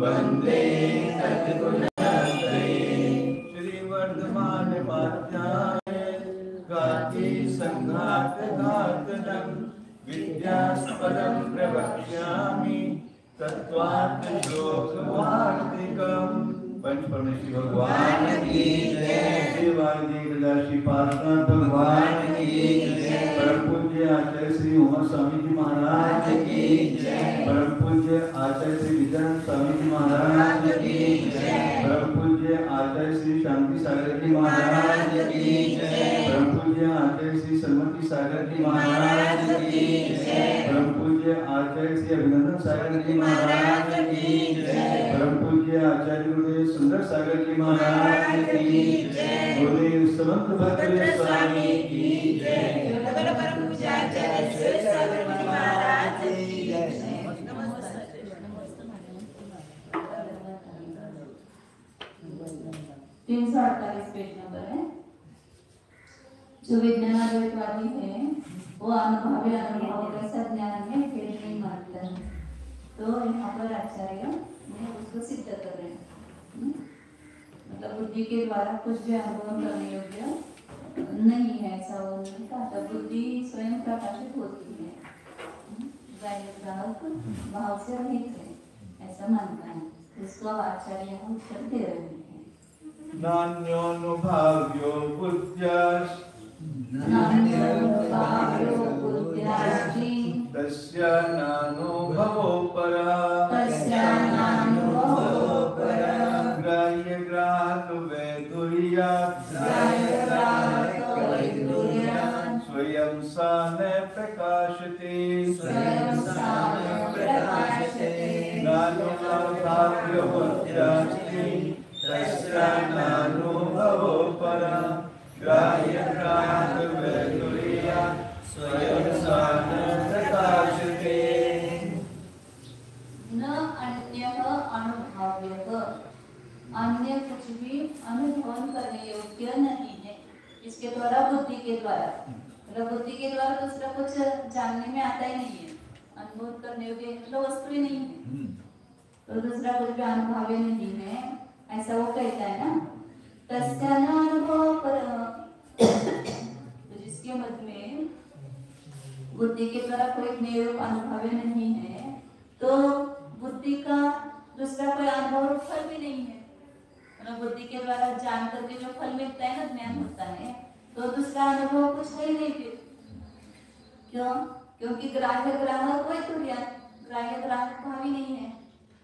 वंदे सद्गुणत्रये श्रीवर्धमान माध्याय गाति संघात घातनं विद्यास्पदं प्रवक्ष्यामि तत्त्वात् श्लोकवार्तिकम्। पंच परमेश्वर भगवान की जय। देवादिदेव हृदय पार्षद भगवान की जय। परम पूज्य आचार्य श्री उमा स्वामी जी महाराज की जय। परम पूज्य आचार्य श्री विजय स्वामी जी महाराज की जय। परम पूज्य आचार्य श्री शांति सागर जी महाराज की जय। परम पूज्य आचार्य श्री सन्मति सागर जी महाराज की जय। परम पूज्य आचार्य श्री अभिनंदन सागर जी महाराज की जय। परम पूज्य आचार्य गुरुदेव सुंदर सागर जी महाराज की जय। गुरुदेव समंत भद्र स्वामी की जय। परम पूज्य आचार्य श्री सागर जी महाराज की जय। 348 पेज नंबर है। जो विज्ञानवादी है वो अनुभवी अनुभव कैसा ज्ञान में भेद नहीं मानता है। तो यहाँ पर आचार्य उसको सिद्ध कर रहे हैं। मतलब बुद्धि के द्वारा कुछ भी अनुभव करने योग्य नहीं है, ऐसा वो नहीं कहा। बुद्धि स्वयं प्रकाशित होती है, ग्राहक भाव से रहित है, ऐसा मानता है। इसको आचार्य यहाँ उत्तर दे रहे हैं। नान्योनुभाव्यो बुद्ध्याश्च तस्य नानुभवो परः ग्राह्य ग्राहक वैदुर्यात् स्वयं सा न प्रकाशते नानुभाव्यो बुद्ध्यास्ति तस्य नानुभवो परः ग्राह्य ग्राहक वैदुर्यात् स्वयं सा न प्रकाशते। न अन्यः अनुभव्यः, अन्य कुछ भी अनुभव करने योग्य नहीं है। इसके द्वारा बुद्धि के द्वारा, मतलब बुद्धि के द्वारा दूसरा कुछ जानने में आता ही नहीं है। अनुभव करने योग्य मतलब वस्तु ही नहीं है, तो दूसरा कुछ भी अनुभव नहीं है, ऐसा वो कहता है ना। तस्य न अनुभव पर, तो जिसके मत में बुद्धि के द्वारा कोई ज्ञेय अनुभव नहीं है, तो बुद्धि का दूसरा कोई अनुभव फल भी नहीं है। मतलब बुद्धि के द्वारा जान करके जो फल मिलता है ना, ज्ञान होता है, तो दूसरा अनुभव कुछ है ही नहीं फिर। क्यों? क्योंकि ग्राह्य ग्राहक कोई तो ग्राह्य ग्राहक भाव ही नहीं है।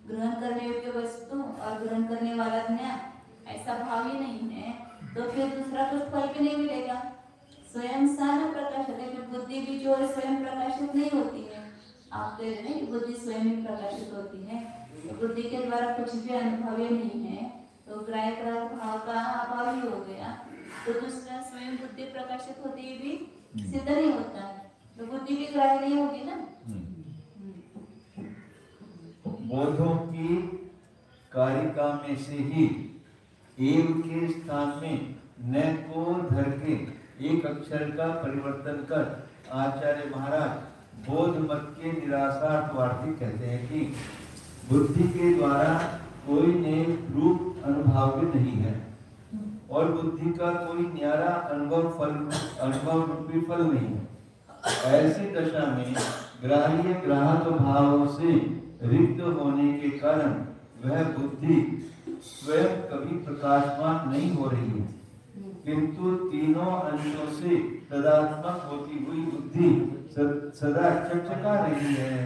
ग्रहण करने योग्य वस्तु और ग्रहण करने वाला ज्ञान ऐसा भाव ही नहीं है, तो फिर दूसरा कुछ फल भी नहीं मिलेगा। स्वयं सा न प्रकाशित है, बुद्धि भी जो है स्वयं प्रकाशित नहीं होती है। आप कह रहे हैं कि बुद्धि स्वयं ही प्रकाशित होती है, तो बुद्धि के द्वारा कुछ भी अनुभव नहीं है, तो ग्राह्य ग्राहक भाव का अभाव ही हो गया। तो दूसरा स्वयं बुद्धि प्रकाशित होती भी सिद्ध नहीं होता है, तो बुद्धि भी ग्राह्य नहीं होगी ना। बोधों की कारिका में से ही एव के स्थान में न को धर के एक अक्षर का परिवर्तन कर आचार्य महाराज बोध मत के निराशार्थवार्थी कहते हैं कि बुद्धि के द्वारा कोई ने रूप अनुभव नहीं है और बुद्धि का कोई न्यारा अनुभव रूपी फल नहीं है। ऐसी दशा में ग्राह्य ग्राहक भाव से रिक्त होने के कारण वह बुद्धि स्वयं कभी प्रकाशमान नहीं हो रही है, किंतु तीनों अंशों से तदात्मक होती हुई बुद्धि सदा चकचका रही है।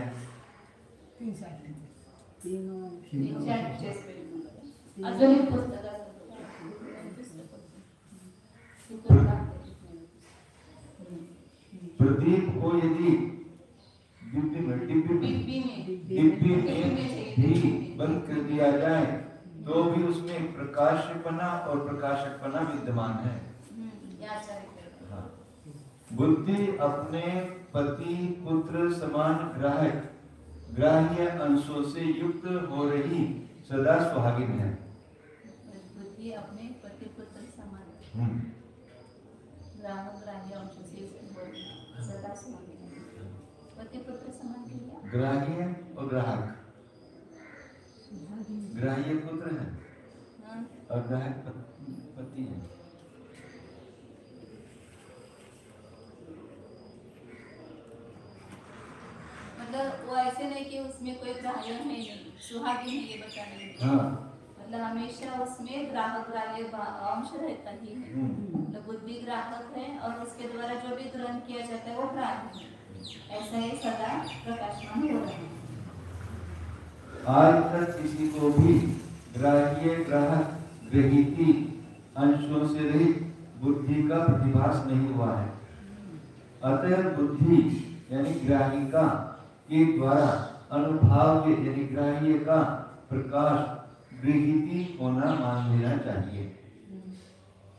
प्रदीप को यदि डिब्बी में भी बंद कर दिया जाए तो भी उसमें प्रकाशपना और प्रकाशकपना विद्यमान है। बुद्धि अपने पति पुत्र समान ग्राह्य अंशों से युक्त हो रही सदा सुहागिन है। बुद्धि अपने पति पुत्र समान ग्राह्य अंशों से युक्त हो रही सदा सुहागिन है। पति पुत्र समान क्रिया। ग्राह्य और ग्राहक। ग्राह्य पुत्र है और ग्राहक पति है। मतलब वो ऐसे नहीं कि उसमें कोई ग्राह्य है नहीं, सुहागिन है, ये बताने में। हाँ। मतलब हमेशा उसमें ग्राहक ग्राह्य अंश रहता ही है। मतलब बुद्धि ग्राहक है और उसके द्वारा जो भी ग्रहण किया जाता है वो ग्राह्य है। ऐसा ही सदा प्रकाशमान हो रहा है। आज तक किसी को भी ग्राह्य ग्राहक ग्रहीति अंशों से रहित बुद्धि का प्रतिभास नहीं हुआ है। अतः बुद्धि यानी ग्राहिका के द्वारा अनुभाव्य यानी ग्राह्य का प्रकाश गृहीति होना मान लेना चाहिए।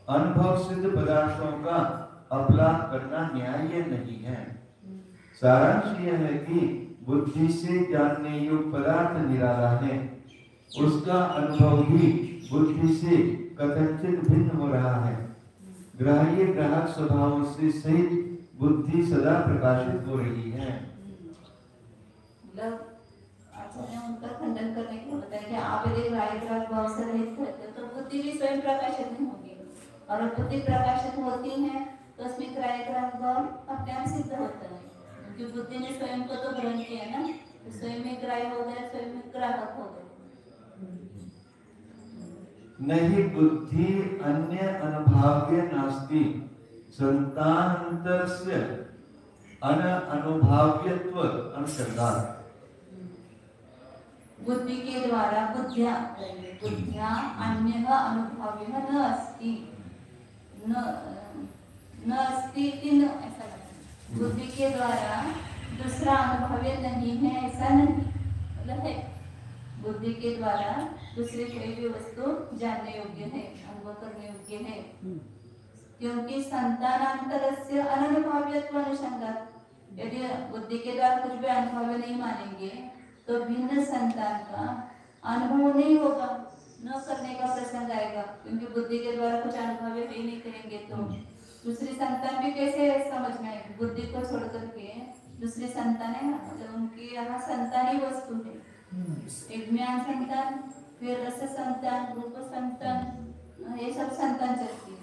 अनुभव सिद्ध पदार्थों का अपलाप करना न्याय नहीं है। सारांश यह है कि बुद्धि से जानने योग्य पदार्थ निराला है, उसका अनुभव भी बुद्धि से कथनचित भिन्न हो रहा है। ग्राह्य ग्राहक स्वभावों से सहित बुद्धि सदा प्रकाशित हो रही है। मतलब आचार्य ने उनका खंडन करने के लिए बताया कि आप यदि ग्राह्य ग्राहक भाव से रहित रहते हो तो बुद्धि भी स्वयं प्रकाशित नहीं होगी, और बुद्धि प्रकाशित होती है तो उसमें ग्राह्य ग्राहक भाव अपने आप सिद्ध होता है, क्योंकि बुद्धि ने स्वयं को तो ग्रहण किया ना, तो स्वयं में ग्राह्य हो गया, स्वयं में ग्राहक हो गया। नहीं बुद्धि अन्य अनुभाव्य नास्ति संतानन्तरस्य अनुभाव्यत्व अनुसंधान। बुद्धि के द्वारा बुद्धिया अन्य अनुभाव्य न अस्ति, न अस्ति इति न, ऐसा बुद्धि के द्वारा दूसरा अनुभव्य नहीं है, ऐसा नहीं। मतलब है बुद्धि के द्वारा दूसरी कोई भी वस्तु जानने योग्य है, अनुभव करने योग्य है, क्योंकि संतानांतरस्य अननुभाव्यत्व अनुसंगात। यदि बुद्धि के द्वारा कुछ भी अनुभव नहीं मानेंगे तो भिन्न संतान का अनुभव नहीं होगा, न करने का प्रसंग आएगा, क्योंकि बुद्धि के द्वारा कुछ अनुभव ही नहीं करेंगे तो दूसरी संतान भी कैसे समझ में आएगी। बुद्धि को छोड़ करके दूसरी संतान है, मतलब उनकी यहाँ संतान ही वस्तु है। एक ज्ञान संतान, फिर रस संतान, रूप संतान, ये सब संतान चलती है।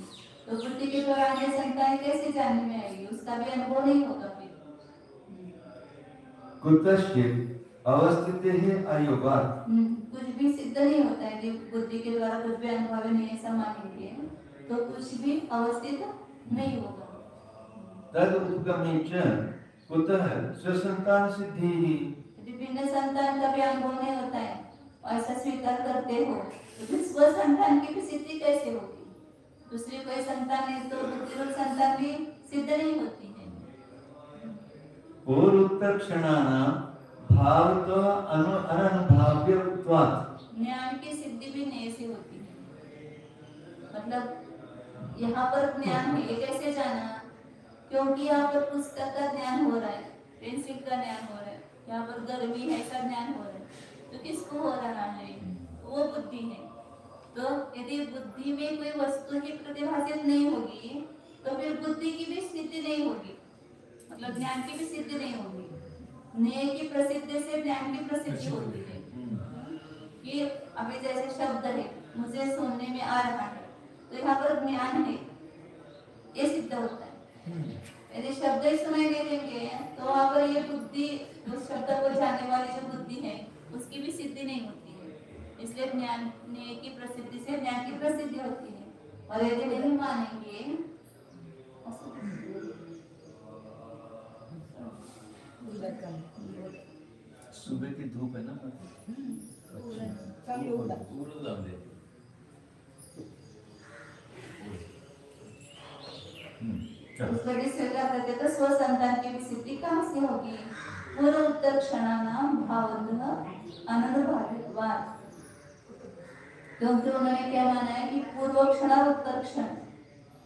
तो बुद्धि के द्वारा अन्य संतान कैसे जानने में आएगी, उसका भी अनुभव नहीं होगा। फिर कुतश्चित् अवस्थितिः अयोगात्, कुछ भी सिद्ध नहीं होता है कि बुद्धि के द्वारा कुछ भी अनुभव नहीं ऐसा मानेंगे तो कुछ भी अवस्थित नहीं होगा। तद उपगमे च कुतः स्वसंतान सिद्धिः। विभिन्न संतान का भी अनुभव नहीं होता है, ऐसा स्वीकार करते हो तो फिर स्वसंतान की भी सिद्धि कैसे होगी। दूसरी कोई संतान है तो बुद्धिरूप संतान भी सिद्ध नहीं होती है। पूर्वोत्तरक्षणानां भावतो अननुभाव्यत्वात्, ज्ञान की सिद्धि भी नहीं ऐसी होती है। मतलब यहाँ पर ज्ञान है, ये कैसे जाना, क्योंकि यहाँ पर पुस्तक का ज्ञान हो रहा है, पेंसिल का ज्ञान हो रहा है, यहाँ पर गर्मी है ऐसा ज्ञान हो रहा है, तो किसको हो रहा है, वो बुद्धि है। तो यदि बुद्धि में कोई वस्तु ही प्रतिभासित नहीं होगी तो फिर बुद्धि की भी सिद्धि नहीं होगी, मतलब ज्ञान की भी सिद्धि नहीं होगी। ज्ञेय की प्रसिद्धि से ज्ञान की प्रसिद्धि होती है। कि अभी जैसे शब्द है, मुझे सुनने में आ रहा है, तो यहाँ पर ज्ञान है, ये सिद्ध होता है। यदि शब्द ही सुनाई दे देंगे तो वहाँ पर ये बुद्धि, उस शब्द को जानने वाली जो बुद्धि है उसकी भी सिद्धि नहीं होती है। इसलिए ज्ञान की प्रसिद्धि से ज्ञान की प्रसिद्धि होती है। और यदि नहीं मानेंगे, सुबह की धूप है ना, उसको भी स्वीकार करते तो स्वसंतान की भी सिद्धि कहाँ से होगी। पूर्व उत्तर क्षणानां भावतः अननुभाव्यत्वात्, क्योंकि उन्होंने क्या माना है कि पूर्व क्षण और उत्तर क्षण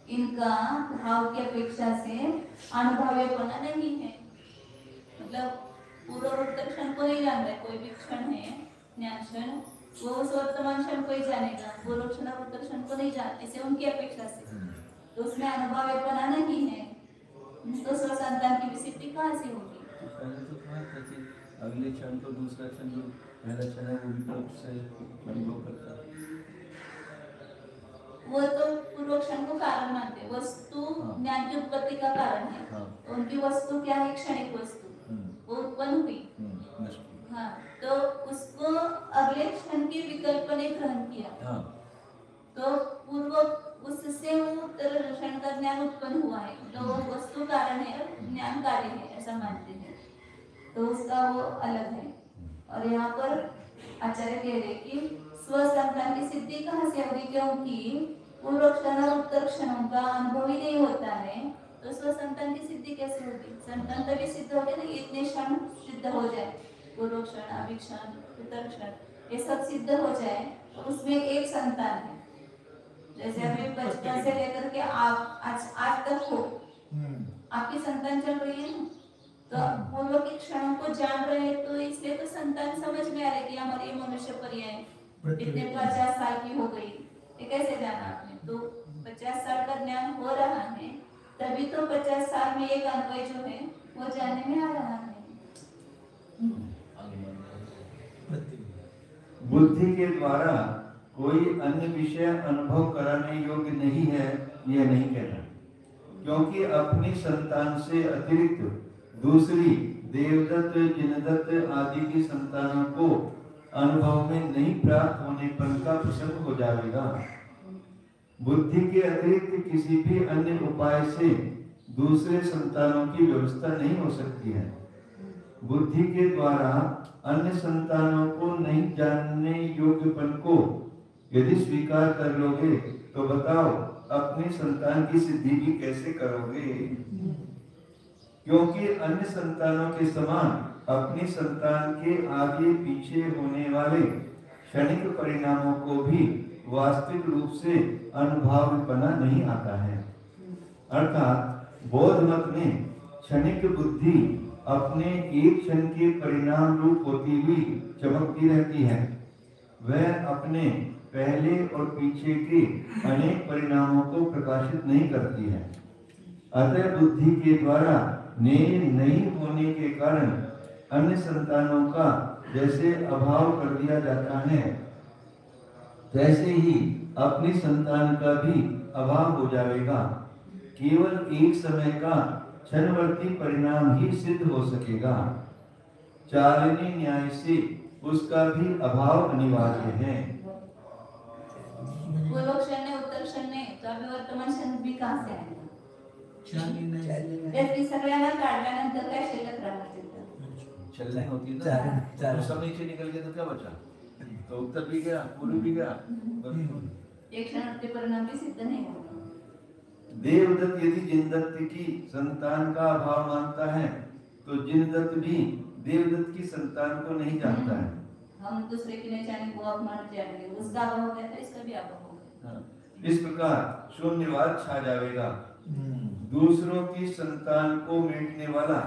इनका भाव की अपेक्षा से अनुभव्यपना नहीं है। मतलब पूर्व और उत्तर क्षण को नहीं जान रहा, कोई भी क्षण है ज्ञान क्षण, वो उस वर्तमान क्षण को ही जानेगा, पूर्व क्षण और उत्तर क्षण को नहीं जान, ऐसे उनकी अपेक्षा से, तो उसमें अनुभव्यपना नहीं है, तो स्वसंतान की भी सिद्धि कहाँ से होगी। पहले तो कहा था कि अगले क्षण तो दूसरा क्षण जो पहला क्षण है वो विकल्प से अनुभव करता है। वो तो पूर्व क्षण को कारण मानते, वस्तु ज्ञान की उत्पत्ति का कारण है। तो उनकी वस्तु क्या है? क्षणिक वस्तु, वो उत्पन्न हुई। हाँ, तो उसको अगले क्षण के विकल्प ने ग्रहण किया। तो पूर्व उससे वो उत्तर क्षण का ज्ञान उत्पन्न हुआ है, तो वो वस्तु कारण है और ज्ञान कार्य है, ऐसा मानते हैं। तो उसका वो अलग है। और यहाँ पर आचार्य कह रहे कि स्वसंतान की सिद्धि कहाँ से होगी? क्योंकि पूर्व क्षण और उत्तर क्षणों का अनुभव ही नहीं होता है, तो स्वसंतान की सिद्धि कैसे होगी? संतान तभी सिद्ध होगी ना, इतने क्षण सिद्ध हो जाए, पूर्व क्षण, अभिक्षण, उत्तर क्षण, ये सब सिद्ध हो जाए, तो उसमें एक संतान है। जैसे अभी बचपन से लेकर के आप आज तक हो, आपकी संतान चल रही है ना, तो पूर्व के क्षणों को जान रहे हैं, तो इसलिए तो संतान समझ में आ रही कि हमारी मनुष्य पर्याय इतने 50 साल की हो गई, ये कैसे जाना आपने? तो 50 साल का ज्ञान हो रहा है, तभी तो 50 साल में एक अन्वय जो है वो जानने में आ रहा है। बुद्धि के द्वारा कोई अन्य विषय अनुभव कराने योग्य नहीं है, यह नहीं कहना, क्योंकि अपनी संतान से अतिरिक्त दूसरी देवदत्त, जिनदत्त आदि की संतानों को अनुभव में नहीं प्राप्त होने पर का प्रसंग हो जाएगा। बुद्धि के अतिरिक्त किसी भी अन्य उपाय से दूसरे संतानों की व्यवस्था नहीं हो सकती है। बुद्धि के द्वारा अन्य संतानों को नहीं जानने योग्यपन को यदि स्वीकार कर लोगे तो बताओ अपनी संतान की सिद्धि भी कैसे करोगे? क्योंकि अन्य संतानों के समान अपनी संतान के आगे पीछे होने वाले क्षणिक परिणामों को भी वास्तविक रूप से अनुभवपना नहीं आता है। अर्थात बौद्ध मत में क्षणिक बुद्धि अपने एक क्षण के परिणाम रूप होती हुई चमकती रहती है, वह अपने पहले और पीछे के अनेक परिणामों को प्रकाशित नहीं करती है। अतः बुद्धि के द्वारा नेय नहीं होने के कारण अन्य संतानों का जैसे अभाव कर दिया जाता है, वैसे ही अपनी संतान का भी अभाव हो जाएगा। केवल एक समय का क्षणवर्ती परिणाम ही सिद्ध हो सकेगा। चालनी न्याय से उसका भी अभाव अनिवार्य है। पूर्व क्षण ने, उत्तर क्षण ने, तो अभी वर्तमान क्षण भी कहाँ से आएगा? त्यातली सगळ्यांना काढल्यानंतर काय शिल्लक राहणार तिथं? चलने होती ना, तो सब नीचे निकल गया तो क्या बचा? तो उत्तर भी गया, पूर्व भी गया, एक क्षण परिणाम भी सिद्ध नहीं होगा। देवदत्त यदि जिनदत्त की संतान का अभाव मानता है, तो जिनदत्त भी देवदत्त की संतान को नहीं जानता है। हम दूसरे की नहीं जाने वो अपमान जानेंगे, उसका अभाव हो गया तो इसका भी अभाव हो गया। इस प्रकार शून्यवाद छा जाएगा। दूसरों की संतान को मिटने वाला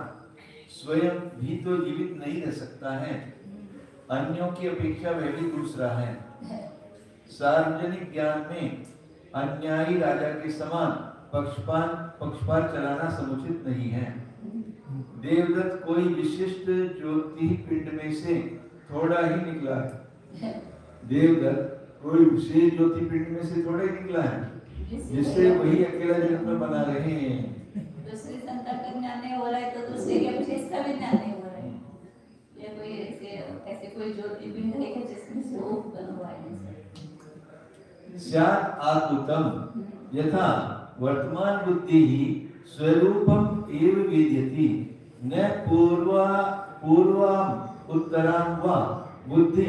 स्वयं भी तो जीवित नहीं रह सकता है, अन्यों की अपेक्षा वह भी दूसरा है। सार्वजनिक ज्ञान में अन्यायी राजा के समान पक्षपात चलाना समुचित नहीं है। देवदत्त कोई विशिष्ट ज्योति पिंड में से थोड़ा ही निकला है। देवदत्त कोई विशेष ज्योति पिंड में से थोड़ा ही निकला है, जिससे वही अकेला जगत में बना रहे हैं। दूसरी संतान का ज्ञान नहीं हो रहा है तो दूसरे के पीछे इसका भी ज्ञान नहीं हो रहा है। ये कोई ऐसे कोई ज्योति पिंड है जिसमें से वो उत्पन्न हुआ है। स्यात् आत्मतम यथा वर्तमान बुद्धि ही स्वरूपम एव वेद्यति न पूर्वाम उत्तराम वा बुद्धि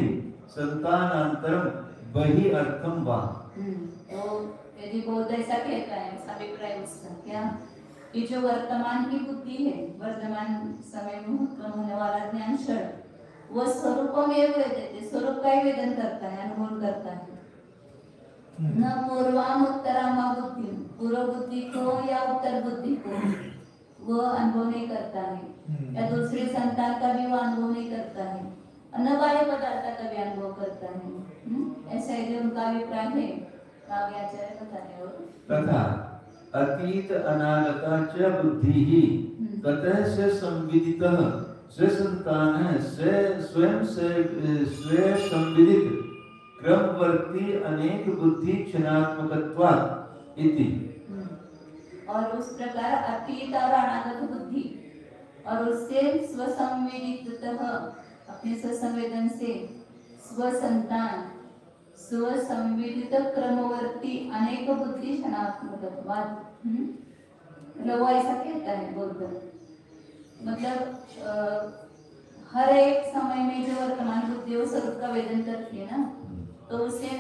संतानांतरम बहि अर्थम वा। तो यदि बौद्ध ऐसा कहता है, अभिप्राय उसका क्या कि जो वर्तमान की बुद्धि है, वर्तमान समय में उत्पन्न होने वाला ज्ञान क्षण, वो स्वरूपम एव वेद्यते, स्वरूप का ही वेदन करता है, अनुभव करता है। न पूर्वाम उत्तराम वा बुद्धि, पूर्व बुद्धि को या उत्तर बुद्धि को वो अनुभव नहीं करता है, या दूसरी संतान का भी वो अनुभव नहीं करता है, न बाह्य पदार्थ का भी अनुभव करता है। ऐसा है जो उनका अभिप्राय है। आगे आचार्य बताने और तथा अतीत अनागता च बुद्धि ही ततः स संविदितः स्वसंतान स्वयं संविदित क्रमवर्ती अनेक बुद्धि क्षणात्मकत्वात् इति। और उस प्रकार अतीत और अनागत बुद्धि और उससे स्वसंवेदितः अपने स्वसंवेदन से स्वसंतान स्वसंवेदित क्रमवर्ती अनेक बुद्धि क्षणात्मकत्वात्, मतलब वो ऐसा कहता है बौद्ध, मतलब हर एक समय में जो वर्तमान बुद्धि वो स्वरूप का वेदन करती है ना, तो उसे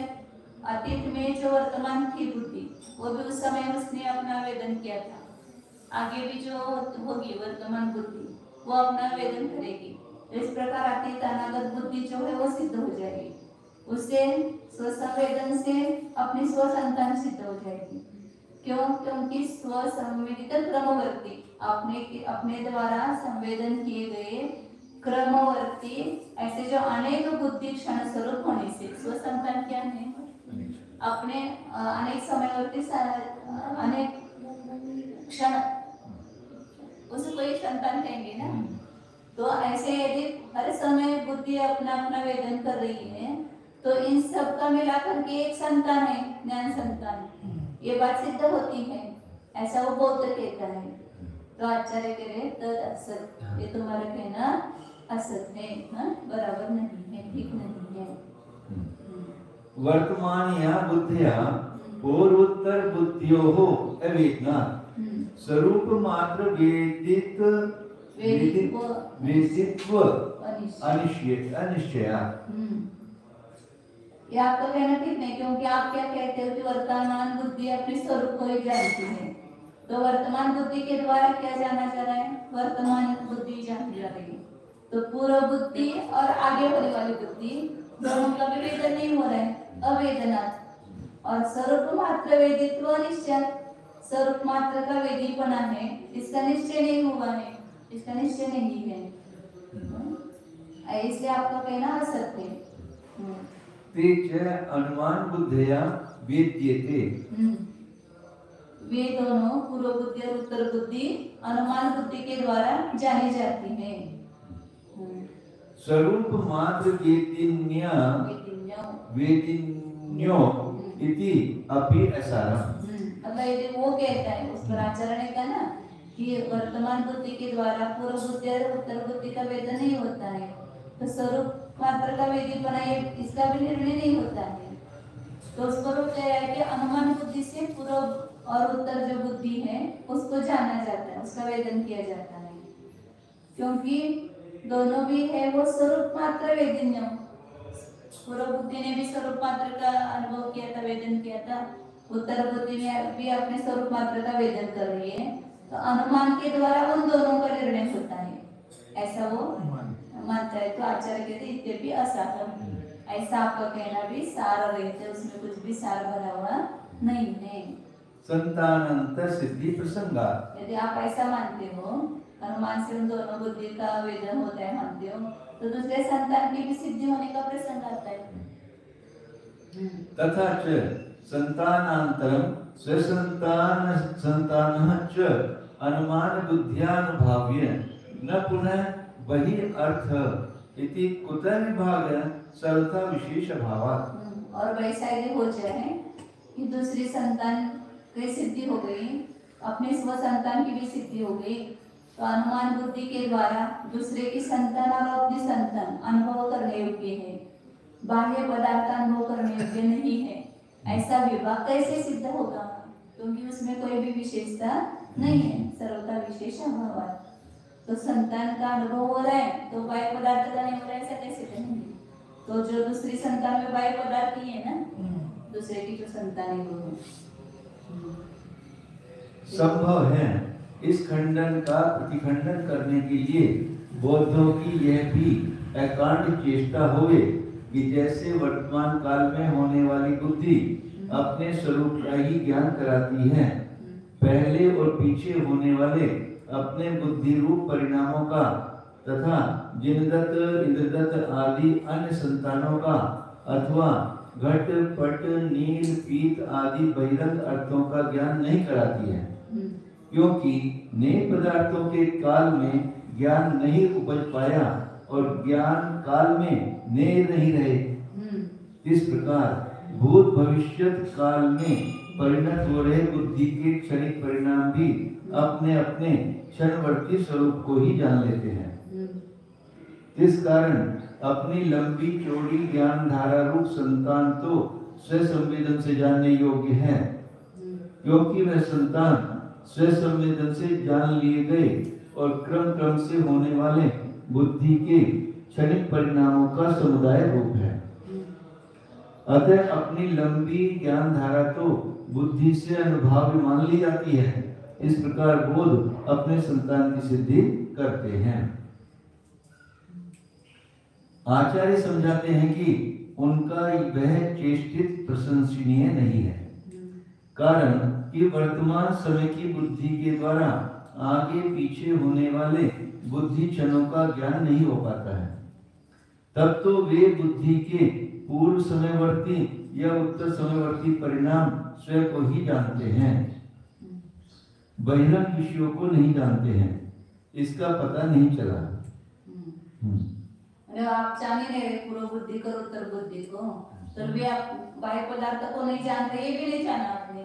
अतीत में जो वर्तमान थी बुद्धि वो भी उस समय उसने अपना वेदन किया था, आगे भी जो होगी वर्तमान बुद्धि वो अपना वेदन करेगी। इस प्रकार अतीत अनागत बुद्धि जो है वो सिद्ध हो जाएगी, उससे स्वसंवेदन से अपनी स्वसंतान सिद्ध हो जाएगी। क्यों? क्योंकि स्वसंवेदित क्रमवर्ती अपने द्वारा संवेदन किए गए क्रमवर्ती ऐसे जो अनेक बुद्धि क्षण स्वरूप होने से स्वसंतान क्या है? अपने अनेक समयवर्ती अनेक क्षण, उसको कोई संतान कहेंगे ना। तो ऐसे यदि हर समय बुद्धि अपना अपना वेदन कर रही है तो इन सब का मिलाकर के एक संतान है, ज्ञान संतान, ये बात सिद्ध होती है, ऐसा वो बौद्ध कहता है। तो आचार्य कह रहे तद असत, ये तुम्हारा कहना असत है, बराबर नहीं है, ठीक नहीं है। वर्तमान या बुद्धिया पूर्वोत्तर बुद्धियोः अवेदना स्वरूप मात्र वेदित्व अनिश्चया। ये आपका कहना ठीक नहीं, क्योंकि आप क्या कहते हो कि वर्तमान बुद्धि अपने स्वरूप को ही जानती है, तो वर्तमान बुद्धि के द्वारा क्या जाना जा रहा है? वर्तमान बुद्धि जानी जा रही है, तो पूर्व बुद्धि और आगे होने वाली बुद्धि दोनों का भी वेदन नहीं हो रहा है, अवेदनात्। और स्वरूप मात्र वेदित्व निश्चय, स्वरूप मात्र का वेदीपना है, इसका निश्चय नहीं हुआ है, इसका निश्चय नहीं है, इसलिए आपका कहना असत्य है। तेज अनुमान बुद्धिया वेद्यते, वे दोनों पूर्व बुद्धि और उत्तर बुद्धि अनुमान बुद्धि के द्वारा जानी जाती है। स्वरूप मात्र वेदिन्यो इति अपि असारम्। मतलब यदि वो कहता है, उस पर आचार्य ने कहा ना कि वर्तमान बुद्धि के द्वारा पूर्व बुद्धि और उत्तर बुद्धि का वेदन नहीं होता है, तो स्वरूप मात्र का वेदीपना इसका भी निर्णय नहीं होता है। तो उस पर वो कह रहा है कि अनुमान बुद्धि से पूर्व और उत्तर जो बुद्धि है उसको जाना जाता है, उसका वेदन किया जाता है, क्योंकि दोनों भी है वो स्वरूप मात्र वेदिन्य। पूर्व बुद्धि ने भी स्वरूप मात्र का अनुभव किया था, वेदन किया था, उत्तर बुद्धि में भी अपने स्वरूप मात्र का वेदन कर रही है, तो अनुमान के द्वारा उन दोनों का निर्णय होता है, ऐसा वो मानता है। तो आचार्य कहते इत्यपि असारम, ऐसा आपका कहना भी सार रहते, उसमें कुछ भी सार भरा हुआ नहीं है। संतानांतर सिद्धि प्रसंगा, यदि आप ऐसा मानते हो अनुमान से उन दोनों बुद्धि का वेदन होता है मानते हो, तो दूसरे संतान की भी सिद्धि होने का प्रसंग आता है। तथा च संतानांतरम स्वसंतानः च अनुमान बुद्ध्यानुभाव्य न पुनः वही अर्थ इति कुतः विभाग सर्वथा विशेष भावात्। और वैसा यदि हो जाए कि दूसरी संतान की सिद्धि हो गई, अपने स्व संतान की भी सिद्धि हो गई, तो अनुमान बुद्धि के द्वारा दूसरे की संतान और अपनी संतान अनुभव करने योग्य है, बाह्य पदार्थ अनुभव करने योग्य नहीं है, ऐसा विभाग कैसे सिद्ध होगा? क्योंकि उसमें कोई भी विशेषता नहीं है, सर्वथा विशेष अभाव। तो संतान का अनुभव हो रहा है तो बाह्य पदार्थ का नहीं हो रहा है, ऐसा कैसे कहेंगे? तो जो दूसरी संतान में बाह्य पदार्थ ही है ना, दूसरे की जो संतान है वो संभव है। इस खंडन का प्रतिखंडन करने के लिए बौद्धों की यह भी एकांत चेष्टा होवे कि जैसे वर्तमान काल में होने वाली बुद्धि अपने स्वरूप का ही ज्ञान कराती है, पहले और पीछे होने वाले अपने बुद्धि रूप परिणामों का तथा जिनदत्त इंद्रदत्त आदि अन्य संतानों का अथवा घट पट नील पीत आदि बहिरंग अर्थों का ज्ञान नहीं कराती है, क्योंकि नए पदार्थों के काल में ज्ञान नहीं उपज पाया और ज्ञान काल में नेर नहीं रहे। इस प्रकार भूत भविष्यत काल में परिणत हो रहे बुद्धि के क्षणिक परिणाम भी अपने अपने क्षणवर्ती स्वरूप को ही जान लेते हैं। इस कारण अपनी लंबी चौड़ी ज्ञान धारा रूप संतान तो स्वसंवेदन से जानने योग्य है, क्योंकि वह संतान स्वसंवेदन से जान लिए गए और क्रम क्रम से होने वाले बुद्धि के क्षणिक परिणामों का समुदाय रूप है। अतः अपनी लंबी ज्ञान धारा तो बुद्धि से अनुभाव्य मान ली जाती है। इस प्रकार बोध अपने संतान की सिद्धि करते हैं। आचार्य समझाते हैं कि उनका वह चेष्टित प्रशंसनीय नहीं है, कारण कि वर्तमान समय की बुद्धि के द्वारा आगे पीछे होने वाले बुद्धि क्षणों का ज्ञान नहीं हो पाता है। तब तो वे बुद्धि के पूर्व समयवर्ती या उत्तर समयवर्ती परिणाम स्वयं को ही जानते हैं, बहिरंग विषयों को नहीं जानते हैं। इसका पता नहीं चला। आप जान ही नहीं रहे पूर्व बुद्धि को उत्तर बुद्धि को, तो भी आप बाह्य पदार्थ को नहीं जानते, ये भी नहीं जाना आपने,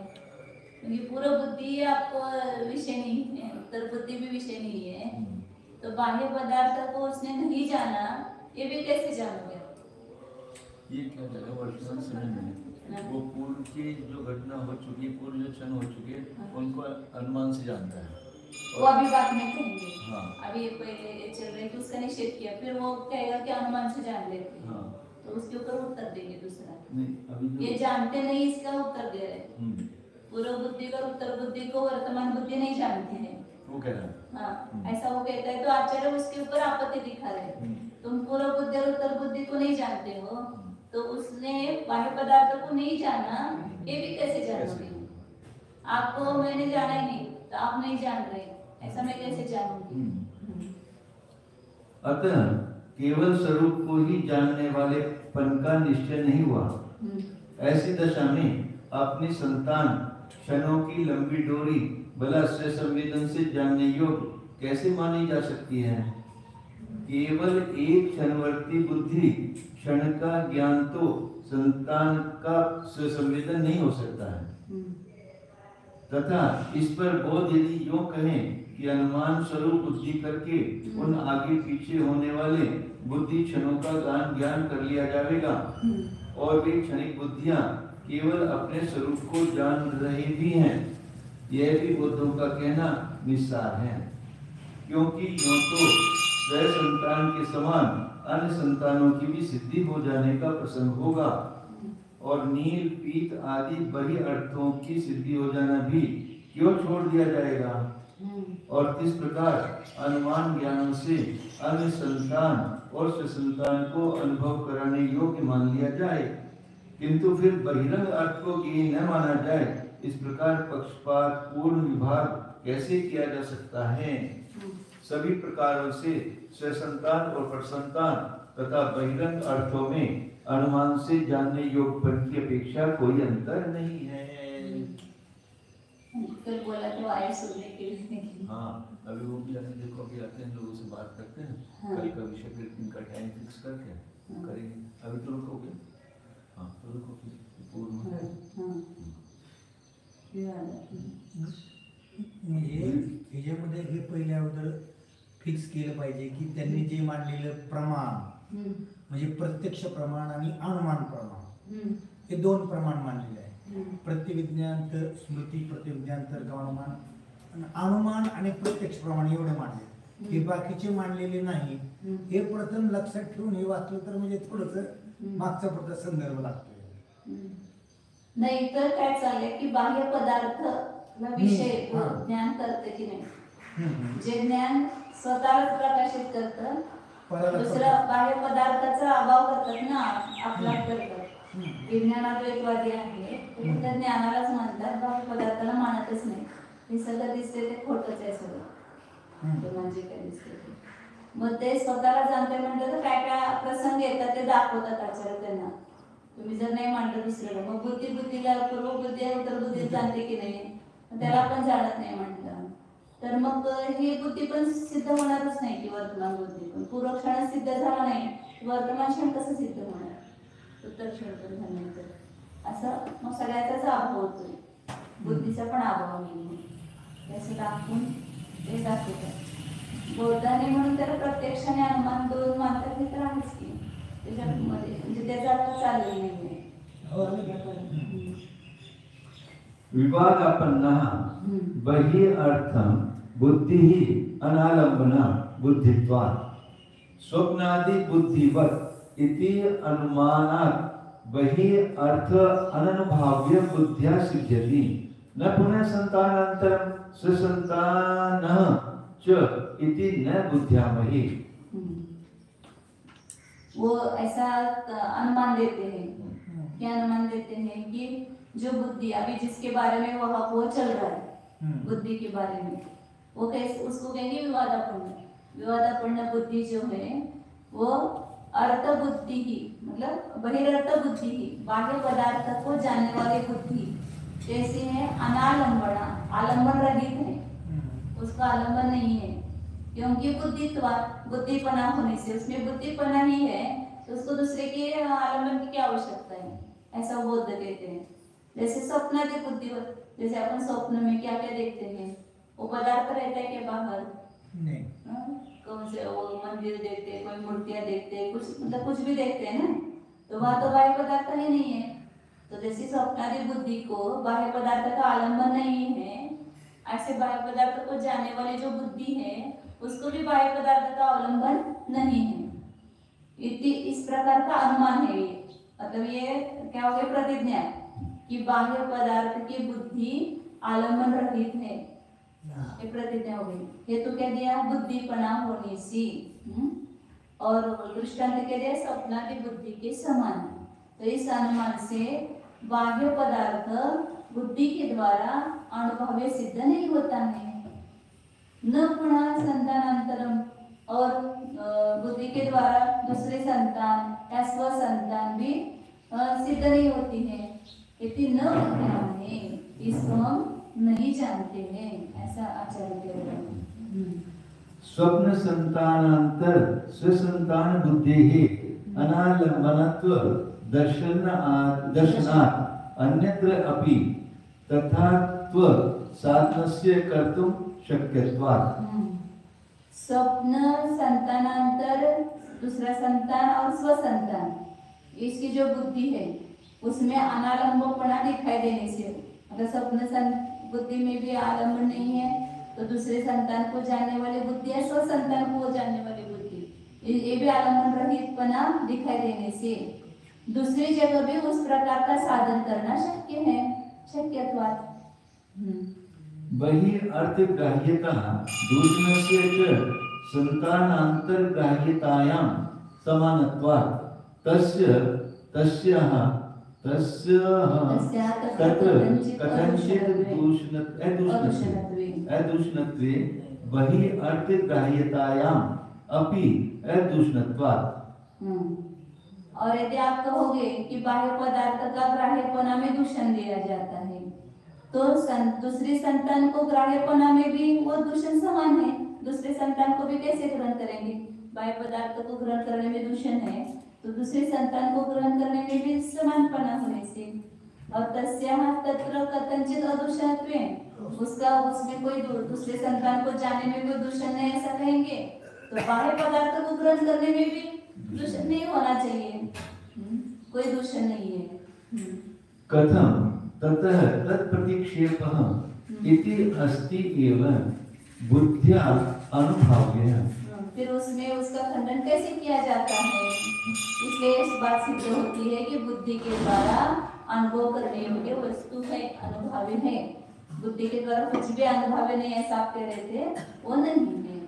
क्योंकि पूर्व बुद्धि आपको विषय नहीं है, उत्तर बुद्धि भी विषय नहीं है, तो बाह्य पदार्थ को उसने नहीं जाना, ये भी कैसे जानोगे? ये क्या जगह वर्तमान समय में वो पूर्व की जो घटना हो चुकी, पूर्व जो क्षण हो चुके, उनको अनुमान से जानता है। वो अभी बात नहीं करेंगे। हाँ। अभी पहले चल रही, तो उसका निषेध किया, फिर वो कहेगा कि अनुमान से जान लेते हैं। हाँ। तो उसके ऊपर उत्तर देंगे दूसरा। नहीं, अभी ये जानते नहीं, इसका उत्तर दे रहे। पूर्व बुद्धि और उत्तर बुद्धि को वर्तमान बुद्धि नहीं जानते हैं, वो कह रहा है। हाँ, ऐसा वो कहता है। तो आचार्य उसके ऊपर आपत्ति दिखा रहे, तुम पूर्व बुद्धि और उत्तर बुद्धि को नहीं जानते हो, तो उसने बाह्य पदार्थों को नहीं जाना, ये भी कैसे जानोगे? आपको मैंने जाना ही नहीं, तो आप नहीं जान रहे, ऐसा मैं कैसे जानूंगी? अतः केवल स्वरूप को ही जानने वाले पन का निश्चय नहीं हुआ। ऐसी दशा में अपनी संतान क्षणों की लंबी डोरी भला से संवेदन से जानने योग्य कैसे मानी जा सकती है? केवल एक क्षणवर्ती बुद्धि क्षण का ज्ञान तो संतान का संवेदन नहीं हो सकता है। तथा इस पर बोध यदि यूं कहें कि अनुमान स्वरूप बुद्धि करके उन आगे पीछे होने वाले बुद्धि क्षणों का ज्ञान कर लिया जाएगा, और वे क्षणिक बुद्धियां केवल अपने स्वरूप को जान रही भी हैं, यह भी बुद्धों का कहना निस्सार है। क्योंकि यूं तो स्वयं संतान के समान अन्य संतानों की भी सिद्धि हो जाने का प्रसंग होगा, और नील पीत आदि बड़ी अर्थों की सिद्धि हो जाना भी क्यों छोड़ दिया जाएगा? और इस प्रकार अनुमान ज्ञान से अन्य संतान और स्वसंतान को अनुभव कराने योग्य मान लिया जाए, किंतु फिर बहिरंग अर्थ को ज्ञेय न माना जाए, इस प्रकार पक्षपात पूर्ण विभाग कैसे किया जा सकता है? सभी प्रकारों से स्वसंतान और परसंतान तथा बहिरंग अर्थों में अनुमान से जानने योग्य पद की अपेक्षा कोई अंतर नहीं है। कल बोला तो आए सुनने के लिए। हाँ, अभी वो भी आते, देखो अभी आते हैं, लोगों से बात करते हैं। हाँ। कल का विषय फिर इनका टाइम फिक्स करके करेंगे। अभी तो रुकोगे? हाँ, तो रुकोगे पूर्ण। याच्यामध्ये हे पहिल्या अगोदर फिक्स केलं पाहिजे की त्यांनी जे मांडलेलं प्रमाण म्हणजे प्रत्यक्ष प्रमाण आणि अनुमान प्रमाण, हे दोन प्रमाण मानलेले आहे। प्रतिविज्ञांतर स्मृती, प्रतिविज्ञांतर अनुमान, अनुमान आणि प्रत्यक्ष प्रमाण एवढे मांडले, हे बाकीचे मांडलेले नाही। हे प्रथम लक्षात ठेवून हे वाचलं तर म्हणजे थोडंसं मागचा पुढचा संदर्भ लागतो। नाही तर काय चालेल की बाह्य पदार्थ विषय ज्ञान करते की नाही, जे ज्ञान स्वतःच प्रकाशित करतं, दुसरा बाह्य पदार्थाचा अभाव करतात ना, आपला करतात। विज्ञानाद्वैतवादी आहे, त्या ज्ञानालाच मानतात, बाह्य पदार्थाला मानतच नाही। हे सगळं दिसते ते खोटच आहे सगळं, म्हणजे काय दिसते ते। मग ते स्वतःला जाणते म्हणतात, तर काय काय प्रसंग येतात ते दाखवतात आचार्य त्यांना। तुम्ही जर नाही मांडलं दुसऱ्याला, मग बुद्धीला पूर्व बुद्धी उत्तर बुद्धी जाणते की नाही, त्याला आपण जाणत नाही म्हटलं। तर मग हे बुद्धी पण सिद्ध होणारच नाही की वर्तमान बुद्धी पण पूर्व क्षण सिद्ध झाला नाही, वर्तमान क्षण कसं सिद्ध होणार, उत्तर क्षण पण झाल्यानंतर असं मग सगळ्याचाच अभाव होतोय, बुद्धीचा पण अभाव नाही. त्याचं दाखवून ते दाखवतात बोलताना, म्हणून त्याला प्रत्यक्षाने अनुमान दोन मानतात हे तर आहेच की त्याच्यामध्ये, म्हणजे त्याचा अर्थ चाललेला नाहीये. विवादापन्ना बहि अर्थम बुद्धि अनालंबना बुद्धित्वात् स्वप्नादि बुद्धिवत् इति अनुमानात् बहि अर्थ अननुभाव्य बुद्धिया सिद्ध्यति न पुनः संतानान्तरं ससंतानः च इति न बुद्ध्यामहि. वो ऐसा अनुमान देते हैं, क्या अनुमान देते हैं कि जो बुद्धि अभी जिसके बारे में वो चल रहा है बुद्धि के बारे में, वो कैसे उसको कहेंगे विवादापन्न. विवादापन्न बुद्धि जो है वो अर्थ बुद्धि ही, मतलब बहिर्थ बुद्धि ही, बाह्य पदार्थ को जानने वाली बुद्धि जैसे है अनालंबना, आलंबन रहित है, उसका आलंबन नहीं है क्योंकि बुद्धिपना होने से, उसमें बुद्धिपना ही है तो उसको दूसरे के आलंबन की क्या आवश्यकता है, ऐसा बौद्ध कहते हैं. जैसे स्वप्नादि बुद्धिवत, जैसे अपन स्वप्न में क्या क्या देखते हैं, वो पदार्थ रहता है क्या बाहर नहीं, कौन से वो मंदिर देखते हैं, कोई मूर्तियां देखते हैं, कुछ मतलब कुछ भी देखते हैं ना, तो वहां तो बाह्य पदार्थ ही नहीं है. तो जैसे स्वप्नादि बुद्धि को बाह्य पदार्थ का आलंबन नहीं है, ऐसे बाह्य पदार्थ को जानने वाली जो बुद्धि है उसको भी बाह्य पदार्थ का अवलंबन नहीं है. इस प्रकार का अनुमान है ये, मतलब ये क्या हो गया प्रतिज्ञा कि बाह्य पदार्थ की बुद्धि आलंबन रहित है, ये प्रतिज्ञा हो गई. हेतु क्या दिया, बुद्धिपना होने से, और दृष्टांत क्या दिया, स्वप्नादि बुद्धि के समान. तो इस अनुमान से बाह्य पदार्थ बुद्धि के द्वारा अनुभव्य सिद्ध नहीं होता है. न पुनः संतानांतरम, और बुद्धि के द्वारा दूसरे संतान या स्व संतान भी सिद्ध नहीं होती है. इति न बुद्ध्यामहे, इसको हम नहीं जानते हैं, ऐसा आचार्य कह रहे हैं. स्वप्न संतानांतर स्वसंतान बुद्धि अनालंबनत्व दर्शनात् अन्यत्र अपि तथात्व साधनस्य कर्तुं शक्यत्वात्. स्वप्न संतानांतर दूसरा संतान और स्व संतान, इसकी जो बुद्धि है उसमें अनालंबपना दिखाई देने से, अगर स्वप्न बुद्धि में भी आलंबन नहीं है तो दूसरे संतान को जानने वाली बुद्धि है, स्व संतान को जानने वाली बुद्धि, ये भी आलंबन रहितपना दिखाई देने से दूसरी जगह भी उस प्रकार का साधन करना शक्य है, शक्यत्वात्. बहि अर्थ ग्राह्यता दूषणस्य च संतानांतरग्राह्यतायां समानत्वात् तस्याः तत्र कथंचित् अदूषणत्वे बहि अर्थ ग्राह्यतायाम् अपि अदूषणत्वात्. और यदि आप कहोगे कि बाह्य पदार्थ का ग्राह्यपना में दूषण दिया जाता है तो दूसरी संतान को ग्राह्यपना में भी वो दूषण समान है. दूसरे संतान को भी कैसे ग्रहण करेंगे, बाह्य पदार्थ को ग्रहण करने में दूषण है तो दूसरे संतान को ग्रहण करने में भी समानपना होने से. और तस्याः तत्र कथंचित् अदूषणत्वे, उसका उसमें कोई दूसरे संतान को जानने में कोई दूषण नहीं, ऐसा कहेंगे तो बाह्य पदार्थ को ग्रहण करने में भी दूषण नहीं होना चाहिए, कोई दूषण नहीं है. कथम ततः तत्प्रतिक्षेपः इति अस्ति एव बुद्ध्या अनुभाव्यः. फिर उसमें उसका खंडन कैसे किया जाता है, इसलिए इस बात सिद्ध होती है कि बुद्धि के द्वारा अनुभव करने योग्य वस्तु है, अनुभवी है. बुद्धि के द्वारा कुछ भी अनुभवी नहीं, ऐसा आप कह रहे थे, वो नहीं है.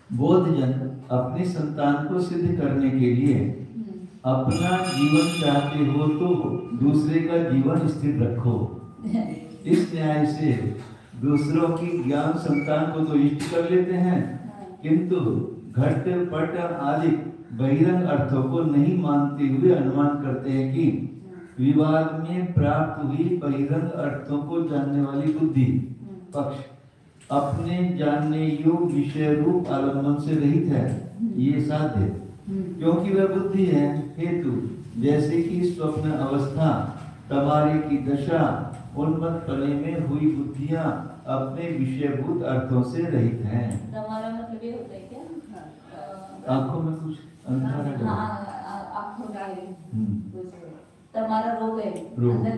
बोधजन अपनी संतान को सिद्ध करने के लिए अपना जीवन चाहते हो तो दूसरे का जीवन स्थिर रखो. इस न्याय से दूसरों की ज्ञान संतान को तो इष्ट कर लेते हैं, किंतु घट पट आदि बहिरंग अर्थों को नहीं मानते हुए अनुमान करते हैं कि विवाद में प्राप्त हुई बहिरंग अर्थों को जानने वाली बुद्धि पक्ष अपने जानने योग्य विषय रूप आलम्बन से रहित है, ये साध्य, क्योंकि वह बुद्धि है। हेतु जैसे कि स्वप्न अवस्था, तमारे की दशा, उन्मत्त पने में हुई बुद्धियां अपने विषयभूत अर्थों से रहित हैं। तमारा मतलब ये होता है क्या? आंखों में कुछ अंधारा आंखों का कुछ तमारा रोग है,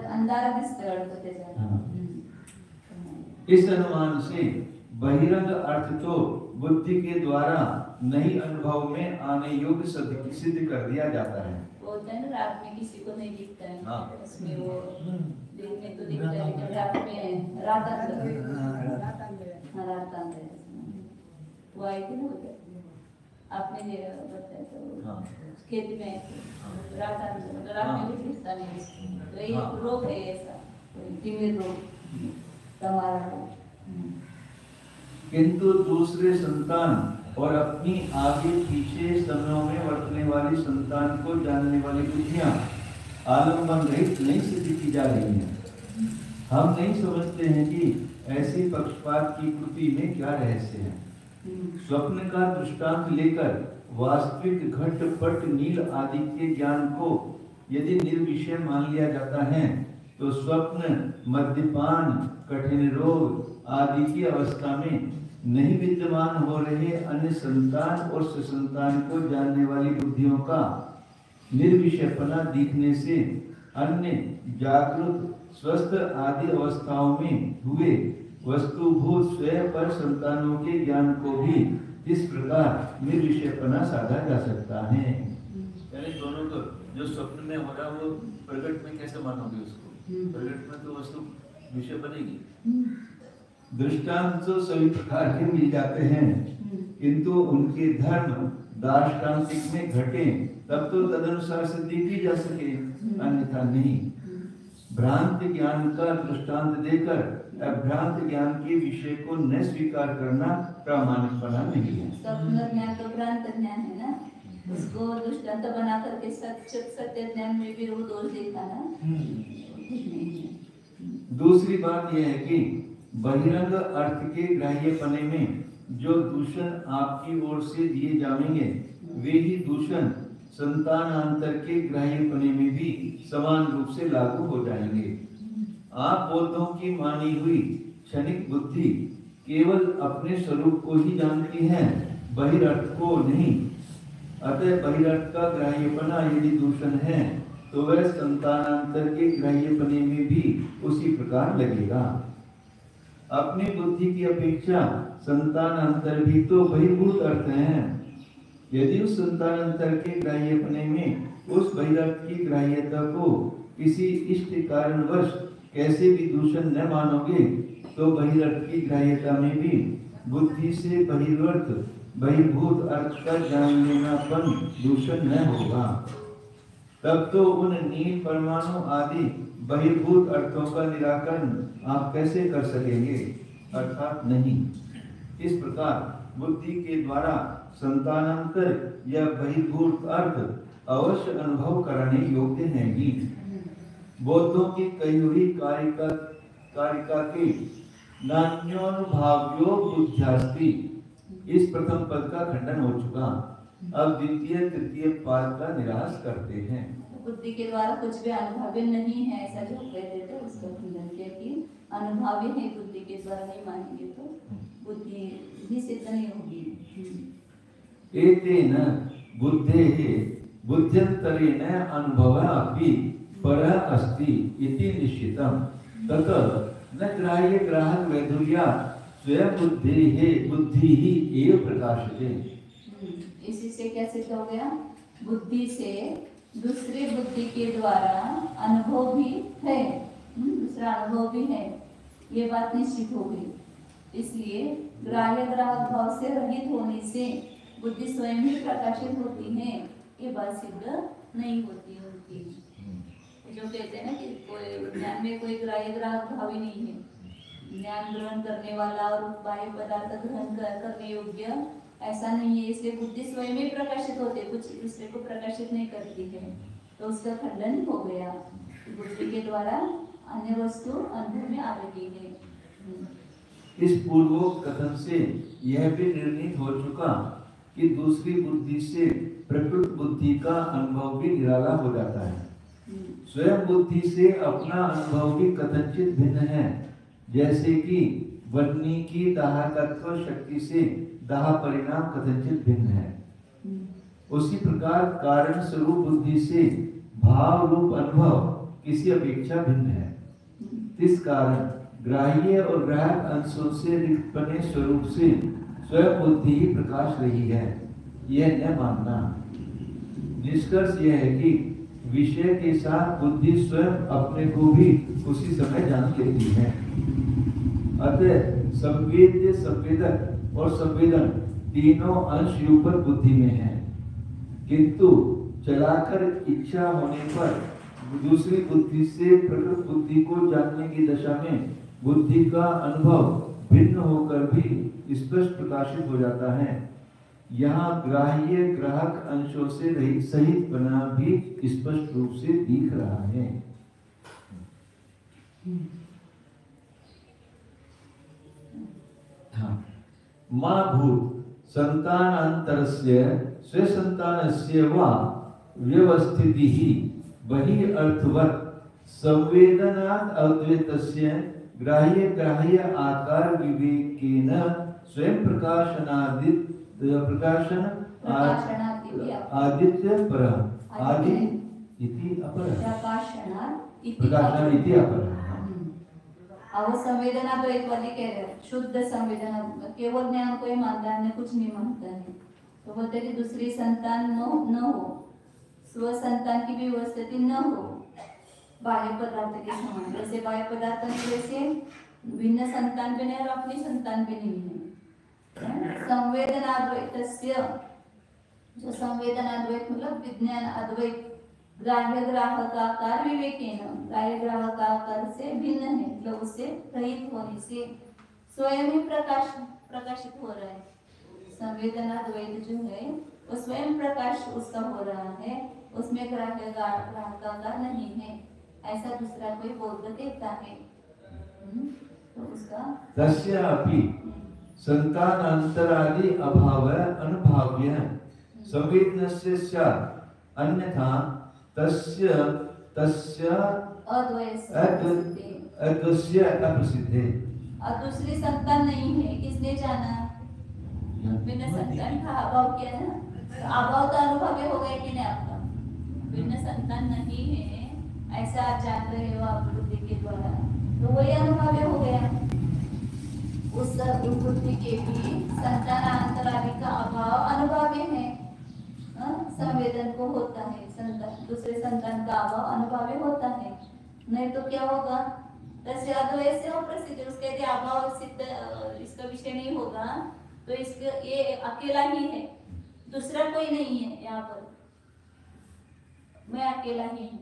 अंधारा दिसतोय वाटतं त्याच्यात। इस अनुमान से बहिरंग अर्थ तो बुद्धि के द्वारा नहीं अनुभव में आने योग्य सिद्ध कर दिया जाता है। होता है ना, रात में किसी को नहीं दिखता है, हाँ। उसमें वो दिन में तो दिखता है, लेकिन रात में रात अंधेरा, रात अंधेरा वो आई थी ना उधर, आपने बताया तो खेत में रात अंधेरा, रात में भी दिखता नहीं, तो ये रोग है ऐसा, तिमिर रोग, तमारा रोग। किंतु दूसरे संतान और अपनी आगे पीछे समयों में वर्तने वाली संतान को जानने वाली बुद्धियां आलम्बन रहित नहीं सिद्ध की जा रही हैं। हम नहीं समझते हैं कि ऐसी पक्षपात की कृति में क्या रहस्य है। स्वप्न का दृष्टांत लेकर वास्तविक घट पट नील आदि के ज्ञान को यदि निर्विषय मान लिया जाता है, तो स्वप्न, मद्यपान, कठिन रोग आदि की अवस्था में नहीं विद्यमान हो रहे अन्य संतान और सुसंतान को जानने वाली बुद्धियों का निर्विषयपना दिखने से अन्य जागृत, स्वस्थ आदि अवस्थाओं में हुए वस्तुभूत स्वयं पर संतानों के ज्ञान को भी इस प्रकार निर्विषयपना साधा जा सकता है। यानी दोनों को जो स्वप्न में हो रहा वो प्रकट में कैसे मानोगे उसको? प्रकट में तो वस्तु विषय बनेगी। दृष्टांत तो सभी प्रकार के मिल जाते हैं, किंतु उनके धर्म दार्शनिक में घटे तब तो तदनुसार सिद्धि की जा सके, अन्यथा नहीं। भ्रांत ज्ञान का दृष्टांत देकर अभ्रांत ज्ञान के विषय को न स्वीकार करना प्रामाणिकपना नहीं है। स्वप्न ज्ञान तो भ्रांत ज्ञान है ना, उसको दृष्टांत बना करके सत्य ज्ञान में भी वो दोष देखा ना। दूसरी बात यह है कि बहिरंग अर्थ के ग्राह्यपने में जो दूषण आपकी ओर से दिए जाएंगे, वे ही दूषण संतानांतर के ग्राह्यपने में भी समान रूप से लागू हो जाएंगे। आप बोधों की मानी हुई क्षणिक बुद्धि केवल अपने स्वरूप को ही जानती है, बहिरर्थ को नहीं। अतः बहिरर्थ का ग्राह्यपना यदि दूषण है, तो वह संतानांतर के ग्राह्यपने में भी उसी प्रकार लगेगा। अपनी बुद्धि की अपेक्षा संतानांतर भी तो बहिर्भूत अर्थ हैं। यदि उस संतानांतर के ग्राह्यपने में उस बहिरर्थ की ग्राह्यता को किसी इष्ट कारणवश कैसे भी दूषण न मानोगे, तो बहिरर्थ की ग्राह्यता में भी बुद्धि से बहिर्वर्त बहिर्भूत अर्थ का जान लेनापन दूषण न होगा। तब तो उन नील परमाणु आदि बहिर्भूत अर्थों का निराकरण आप कैसे कर सकेंगे? अर्थात नहीं। इस प्रकार बुद्धि के द्वारा संतानांतर या बहिर्भूत अर्थ अवश्य अनुभव कराने योग्य हैं ही। बौद्धों की कही हुई कारिका के नान्योनुभाव्यो बुद्ध्यास्ति, इस प्रथम पद का खंडन हो चुका। अब द्वितीय तृतीय पाद का निराश करते हैं। बुद्धि के द्वारा कुछ भी अनुभव्य नहीं है, ऐसा जो कहते थे उसका खंडन किया कि अनुभव्य है, बुद्धि के द्वारा नहीं मानेंगे तो बुद्धि भी सिद्ध नहीं होगी। एतेन बुद्धेः बुद्ध्यन्तरेण अनुभवः अपि परः अस्ति इति निश्चितम्, ततः न ग्राह्य ग्राहक वैधुर्यात् स्वयं बुद्धिः एव प्रकाशते। इसी से क्या सिद्ध हो गया? बुद्धि से दूसरे बुद्धि के द्वारा अनुभव भी है, दूसरा अनुभव भी है, ये बात निश्चित हो गई। इसलिए ग्राह्य ग्राहक भाव से रहित होने से बुद्धि स्वयं ही प्रकाशित होती है, ये बात सिद्ध नहीं होती उनकी। जो कहते हैं ना कि कोई ज्ञान में कोई ग्राह्य ग्राहक भाव ही नहीं है, ज्ञान ग्रहण करने वाला और बाह्य पदार्थ ग्रहण करने योग्य ऐसा नहीं है, इसलिए बुद्धि स्वयं ही प्रकाशित होती है, कुछ दूसरे को प्रकाशित नहीं करती है। तो उसका खंडन हो गया, बुद्धि के द्वारा अन्य वस्तु अनुभव में आ रही है। इस पूर्वोक्त कथन से यह भी निर्णीत हो चुका कि दूसरी बुद्धि से प्रकृत बुद्धि का अनुभव भी निराला हो जाता है। स्वयं बुद्धि से अपना अनुभव भी कथनचित भिन्न है, जैसे कि वह्नि की दाहकत्व शक्ति से दाह परिणाम कथनचित भिन्न है। उसी प्रकार कारण स्वरूप बुद्धि से भाव रूप अनुभव किसी अपेक्षा भिन्न है। इस कारण ग्राह्य और ग्राहक अंशों से रिक्त बने स्वरूप से स्वयं बुद्धि ही प्रकाश रही है, यह न मानना। निष्कर्ष यह है कि विषय के साथ बुद्धि स्वयं अपने को भी उसी समय जान लेती है। अतः संवेद्य, संवेदक और संवेदन तीनों अंश ऊपर बुद्धि में है, किंतु चलाकर इच्छा होने पर दूसरी बुद्धि से प्रकृत बुद्धि को जानने की दशा में बुद्धि का अनुभव भिन्न होकर भी स्पष्ट प्रकाशित हो जाता है। यहाँ ग्राह्य ग्राहक अंशों से रहित सहित बना भी स्पष्ट रूप से दिख रहा है। हाँ, मां भूत संतानांतरस्य स्वसंतानस्य वा व्यवस्थिति ही वही अर्थवत् संवेदनात् अद्वैतस्य ग्राह्य ग्राह्य आकार विवेकेन स्वयं आदित्य पर आदि इति अपर प्रकाशनात् इति अपर। अब संवेदना तो एक वाली कह रहे हैं, शुद्ध संवेदना केवल ज्ञान को ही मानता है, कुछ नहीं मानता है। तो बोलते कि दूसरी संतान न हो, स्व संतान की भी उपस्थिति न हो बाह्य पदार्थ के समान। जैसे बाह्य पदार्थ जैसे भिन्न संतान भी नहीं और अपनी संतान भी नहीं है। संवेदनाद्वैतस्य, जो संवेदनाद्वैत मतलब विज्ञान अद्वैत ग्राह्य ग्राहकाकार विवेकेन, ग्राह्य ग्राहकाकार से भिन्न है, मतलब उससे रहित होने से स्वयं ही प्रकाशित हो रहा है। संवेदनाद्वैत जो है वो स्वयं प्रकाश उसका हो रहा है, उसमें ग्राह्य ग्राहकाकार नहीं है, ऐसा दूसरा कोई बोध देता है। तो उसका तस्य अपि संतानांतरादि अभाव अनुभाव्य संवेदनस्य स्यात्, अन्यथा तस्य अद्वस्य अप्रसिद्धे। और दूसरी संतान नहीं है, किसने जाना? बिना संतान का अभाव किया ना, तो अभाव तो अनुभव हो गया कि नहीं आपका? बिना संतान नहीं है ऐसा आप जान रहे हो आप बुद्धि के द्वारा, तो वही अनुभव हो गया। उस बुद्धि के भी संतानांतरादि का अभाव अनुभव है, संवेदन को होता है, दूसरे संतान का अभाव अनुभव होता है। नहीं तो क्या होगा? तस्य अद्वैत और प्रसिद्ध, उसके यदि अभाव सिद्ध इसका विषय नहीं होगा तो इसका ये अकेला ही है, दूसरा कोई नहीं है। यहाँ पर मैं अकेला ही हूँ,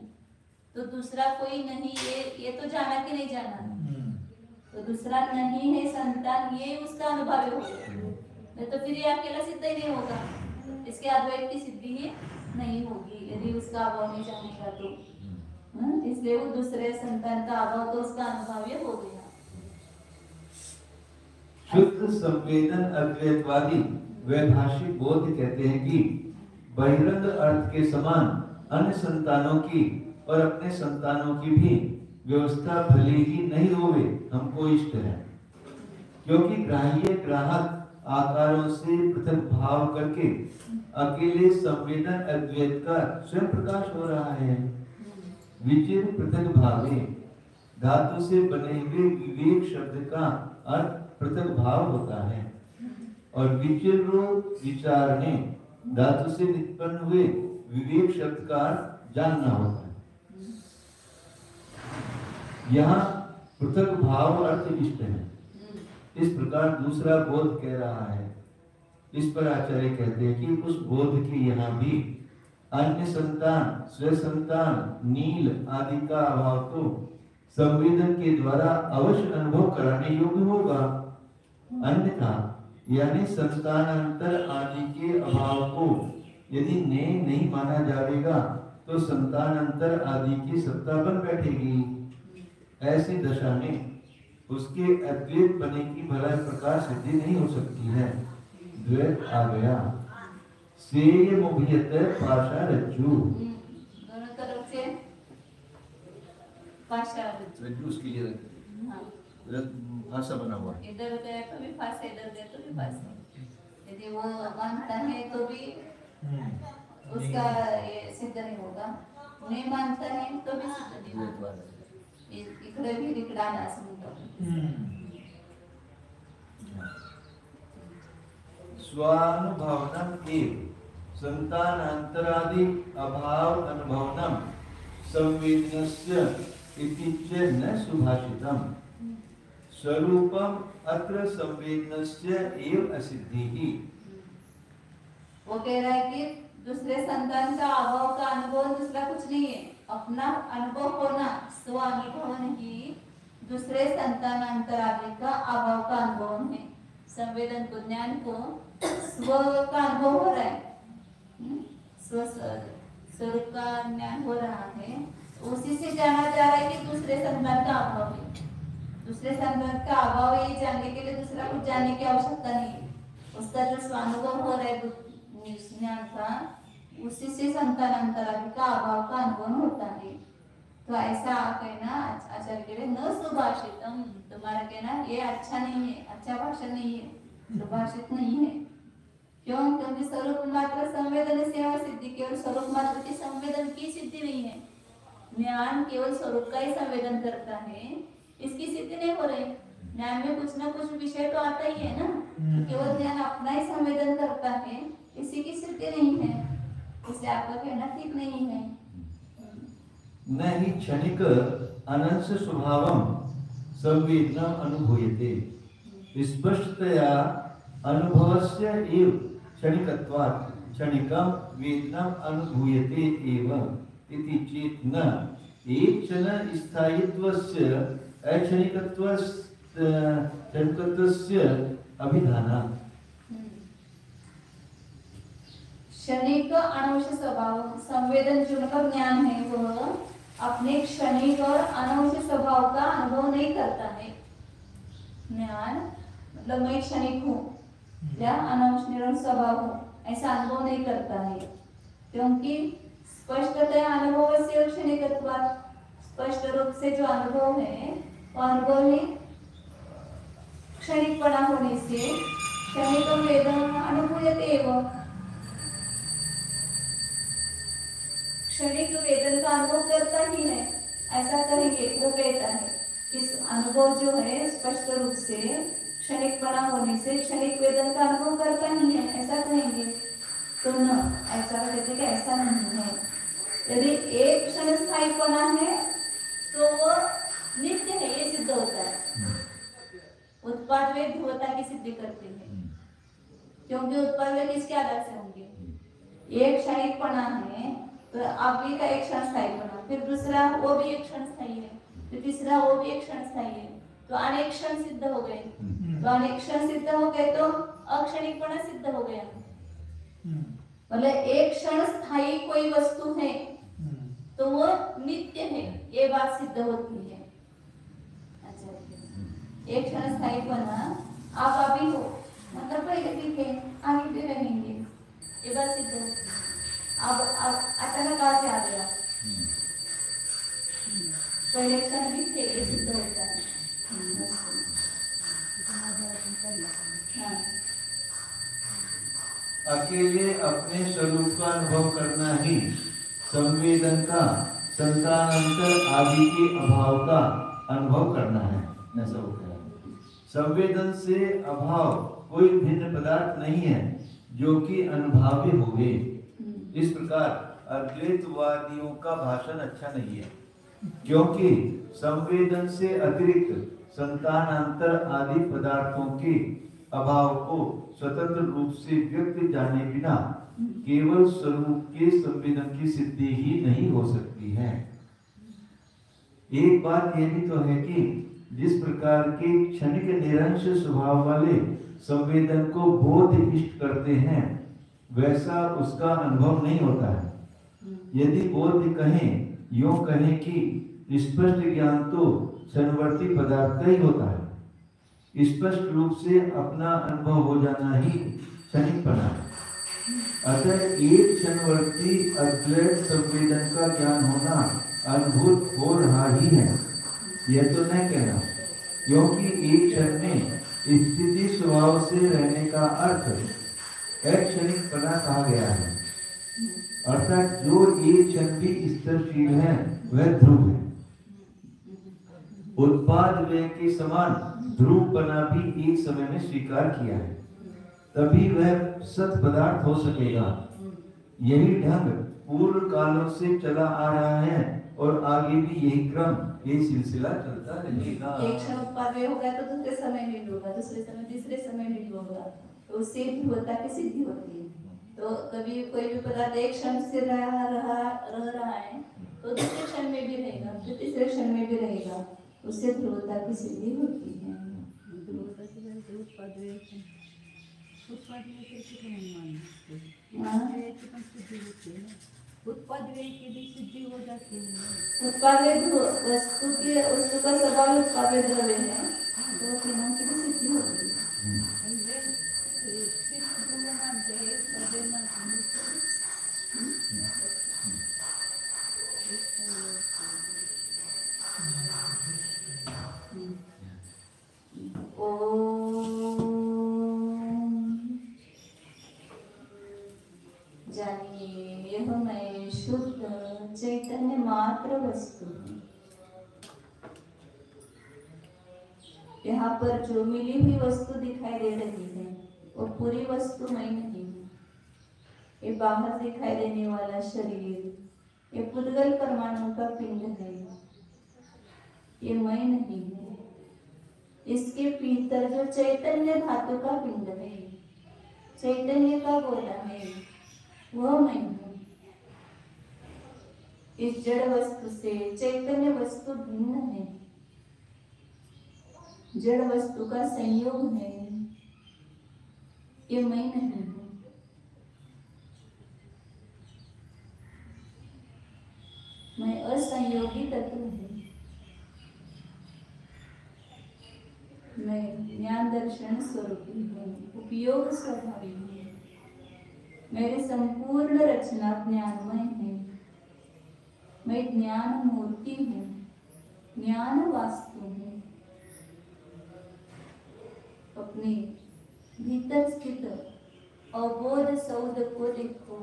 तो दूसरा कोई नहीं, ये तो जाना कि नहीं जाना? तो दूसरा नहीं है संतान, ये उसका अनुभव होगा, नहीं तो फिर ये अकेला सिद्ध ही नहीं होगा, इसके अद्वैत की सिद्धि ही नहीं होगी यदि उसका अभाव नहीं जानेगा तो। इसलिए वो दूसरे संतान का अभाव तो उसका अनुभव हो गया। शुद्ध संवेदन अद्वैतवादी वैभाषिक बोध कहते हैं कि बहिरंग अर्थ के समान अन्य संतानों की और अपने संतानों की भी व्यवस्था भले ही नहीं होवे हमको इष्ट है, क्योंकि ग्राह्य ग्राहक आकारों से पृथक भाव करके अकेले संवेदन अद्वैत का स्वयं प्रकाश हो रहा है। विचिर पृथक भावे, धातु से बने हुए विवेक शब्द का अर्थ पृथक भाव होता है, और विचिर विचारने धातु से निष्पन्न हुए विवेक शब्द का अर्थ जानना होता है। यहाँ पृथक भाव अर्थ इष्ट है। इस प्रकार दूसरा बोध कह रहा है। इस पर आचार्य कहते हैं कि उस बोध के यहाँ भी अन्य संतान, स्वसंतान, नील आदि का अभाव तो संवेदन के द्वारा अवश्य अनुभव कराने योग्य होगा, अन्यथा यानी संतानांतर आदि के अभाव को यदि नहीं माना जाएगा तो संतानांतर आदि की सत्ता बन बैठेगी। ऐसी दशा में उसके अद्वैत बने की भला प्रकार सिद्धि नहीं हो सकती है। द्वैत आ गया। सेय मोभियत पाशा रज्जु। दोनों तरफ से पाशा रज्जु उसके लिए हाँ, फांसा बना हुआ है। इधर गए तो भी फांसा, इधर गए तो भी फांसा। यदि वो मानता है तो भी उसका ये सिद्ध नहीं होगा, नहीं मानता है तो भी सिद्ध नहीं होगा। इकडे भी रिकडाना असं म्हणतो। स्वानुभवनम एव संतानांतरादि अभाव अनुभवनम संवेदनस्य इति च न सुभाषितम। स्वरूपम अत्र संवेदनस्य एव असिद्धिः। वो कह रहा है कि दूसरे संतान का अभाव का अनुभव दूसरा कुछ नहीं है, अपना अनुभव होना स्व अनुभव नहीं, दूसरे संतानांतरादि का अभाव का अनुभव है। संवेदन को, ज्ञान को स्व का अनुभव हो रहा है, स्व स्वरूप का ज्ञान हो रहा है, उसी से जाना जा रहा है कि दूसरे संतान का अभाव है। दूसरे संतान का अभाव ये जानने के लिए दूसरा कुछ जानने की आवश्यकता नहीं है। उसका जो स्वानुभव हो रहा है ज्ञान का, उसी से संतानांतरादि का अभाव का अनुभव होता है। तो ऐसा कहना आचार्य कह रहे न सुभाषितम, तुम्हारा कहना ये अच्छा नहीं है, अच्छा भाषण नहीं है, सुभाषित नहीं है। क्यों? क्योंकि स्वरूप मात्र संवेदन से सिद्धि, केवल स्वरूप मात्र की संवेदन की सिद्धि नहीं है। ज्ञान केवल स्वरूप का ही संवेदन करता है, इसकी सिद्धि नहीं हो रही। ज्ञान में कुछ ना कुछ विषय तो आता ही है ना, तो केवल ज्ञान अपना ही संवेदन करता है, इसी की सिद्धि नहीं है। इसलिए आपका कहना ठीक नहीं है। न हि क्षणिक अनंस स्वभावम संवेदनम अनुभूयते। स्पष्टतया अनुभवस्य एव क्षणिकत्वात् क्षणिकं वेदनम अनुभूयते एव इति चेत् न एक क्षण स्थायित्वस्य क्षणिकत्वस्य अभिधाना। क्षणिक अनवश्य स्वभाव, संवेदन जो मतलब ज्ञान है वह अपने क्षणिक और अनवश्य स्वभाव का अनुभव नहीं करता है। ज्ञान मतलब मैं क्षणिक हूँ या अनवश्य निरंतर स्वभाव हूँ, ऐसा अनुभव नहीं करता है। क्योंकि स्पष्टतः अनुभव से क्षणिकत्वात्, स्पष्ट रूप से जो अनुभव है वो अनुभव ही क्षणिकपणा होने से क्षणिक वेदन अनुभूयते एवं, क्षणिक वेदन का अनुभव करता ही है, ऐसा कहेंगे। वो कहता है इस अनुभव जो है स्पष्ट रूप से क्षणिकपणा होने से क्षणिक वेदन का अनुभव करता ही है, ऐसा कहेंगे। तो न ऐसा कहते कि ऐसा नहीं है। यदि एक क्षण स्थायीपना है तो वो नित्य है, ये सिद्ध होता है। उत्पाद वे ध्रुवता की सिद्धि करते हैं, क्योंकि उत्पाद वे किसके आधार से होंगे? एक क्षणिकपना है तो अभी का एक क्षण स्थायी बना, फिर दूसरा वो भी एक क्षण स्थायी है, फिर तीसरा वो भी एक क्षण स्थायी है, तो अनेक क्षण सिद्ध हो गए। तो अनेक क्षण सिद्ध हो गए तो अक्षणिकपणा सिद्ध हो गया। मतलब एक क्षण स्थायी कोई वस्तु है तो वो नित्य है, ये बात सिद्ध होती है। अच्छा, एक क्षण स्थायीपना आप अभी हो, मतलब पहले ठीक है, आगे भी रहेंगे, ये बात सिद्ध होती है। अब अचानक आगे आ गया, पहले क्षण भी थे, ये सिद्ध होता है। हाँ। अकेले अपने स्वरूप का अनुभव करना ही संवेदन का संतानांतर आदि के अभाव का अनुभव करना है, ऐसा होता है। संवेदन से अभाव कोई भिन्न पदार्थ नहीं है जो कि अनुभाव्य हुए। इस प्रकार अद्वैतवादियों का भाषण अच्छा नहीं है, क्योंकि संवेदन से अतिरिक्त संतानांतर आदि पदार्थों के अभाव को स्वतंत्र रूप से व्यक्त जाने बिना केवल स्वरूप के संवेदन की सिद्धि ही नहीं हो सकती है। एक बात यह भी तो है कि जिस प्रकार के क्षणिक निरंश स्वभाव वाले संवेदन को बोध इष्ट करते हैं, वैसा उसका अनुभव नहीं होता है। यदि बोध कहें, यूं कहें कि स्पष्ट ज्ञान तो क्षणवर्ती पदार्थ का ही होता है। स्पष्ट रूप से अपना अनुभव हो जाना ही क्षणिकपना है। अतः एक क्षणवर्ती अद्वैत संवेदन का ज्ञान होना अनुभूत हो रहा ही है, यह तो नहीं कहना, क्योंकि एक क्षण में स्थिति स्वभाव से रहने का अर्थ क्षणिकपना कहा गया है। अर्थात जो एक क्षण भी स्थिरशील है वह ध्रुव है। उत्पाद व्यय के समान ध्रुवपना भी एक समय में स्वीकार किया है, तभी वह सत पदार्थ हो सकेगा। यही ढंग पूर्व कालों से चला आ रहा है और आगे भी यही क्रम, यही सिलसिला चलता रहेगा। एक क्षण उत्पाद व्यय होगा तो दूसरे समय में भी होगा, दूसरे समय तीसरे समय में भी होगा, तो उससे ध्रुवता की सिद्धि होती है। तो कभी कोई भी पदार्थ एक क्षण से रह रहा है तो दूसरे क्षण में भी रहेगा, फिर तीसरे क्षण में भी रहेगा, उससे ध्रुवता की सिद्धि होती है। उत्पाद व्यय की भी सिद्धि हो जाती है। उत्पाद वस्तु का स्वभाव उत्पाद द्रव्य है, तो तीनों की भी सिद्धि होती है। सिर्फ ध्रुव मानते हैं, अद्वैत मानते हैं। जानिए यह मैं शुद्ध चैतन्य मात्र वस्तु हूँ। यहाँ पर जो मिली हुई वस्तु दिखाई दे रही है वो पूरी वस्तु मैं नहीं हूँ। ये बाहर दिखाई देने वाला शरीर, ये पुद्गल परमाणु का पिंड है, ये मैं नहीं हूँ। इसके भीतर जो चैतन्य धातु का पिंड है, चैतन्य का गोला है, वह मैं हूँ। इस जड़ वस्तु से चैतन्य वस्तु भिन्न है, जड़ वस्तु का संयोग है, ये मैं नहीं हूँ। मैं असंयोगी तत्व हूँ। मैं ज्ञान दर्शन स्वरूपी हूँ, उपयोग स्वभावी हूँ। मेरे संपूर्ण रचना ज्ञानमय है। मैं ज्ञान मूर्ति हूँ, ज्ञान वास्तु हूँ। अपने भीतर स्थित अबोध सौध को देखो।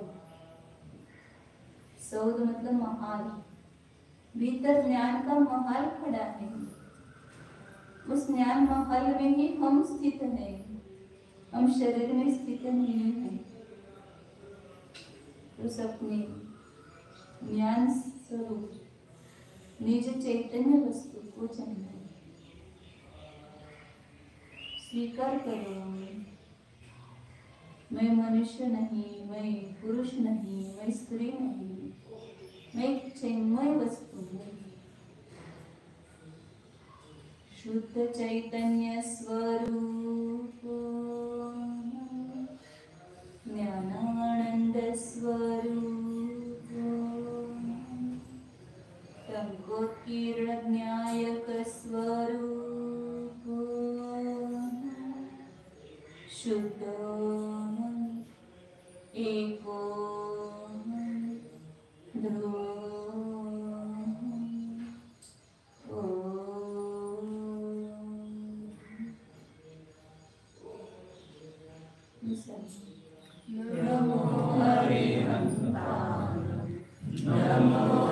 सौध मतलब महाल, भीतर ज्ञान का महल खड़ा है। उस ज्ञान महल में ही हम स्थित हैं, हम शरीर में स्थित नहीं हैं। उस अपने ज्ञान स्वरूप निज चैतन्य वस्तु को जानो, स्वीकार करो। मैं मनुष्य नहीं, मैं पुरुष नहीं, मैं स्त्री नहीं, मैं एक चिन्मय वस्तु हूँ। शुद्ध चैतन्य स्वरूप, ज्ञानानंद स्वरूप, तंकोत्कीर्ण ज्ञायक स्वरूप, शुद्ध एको ध्रुव। नमो हरे नमो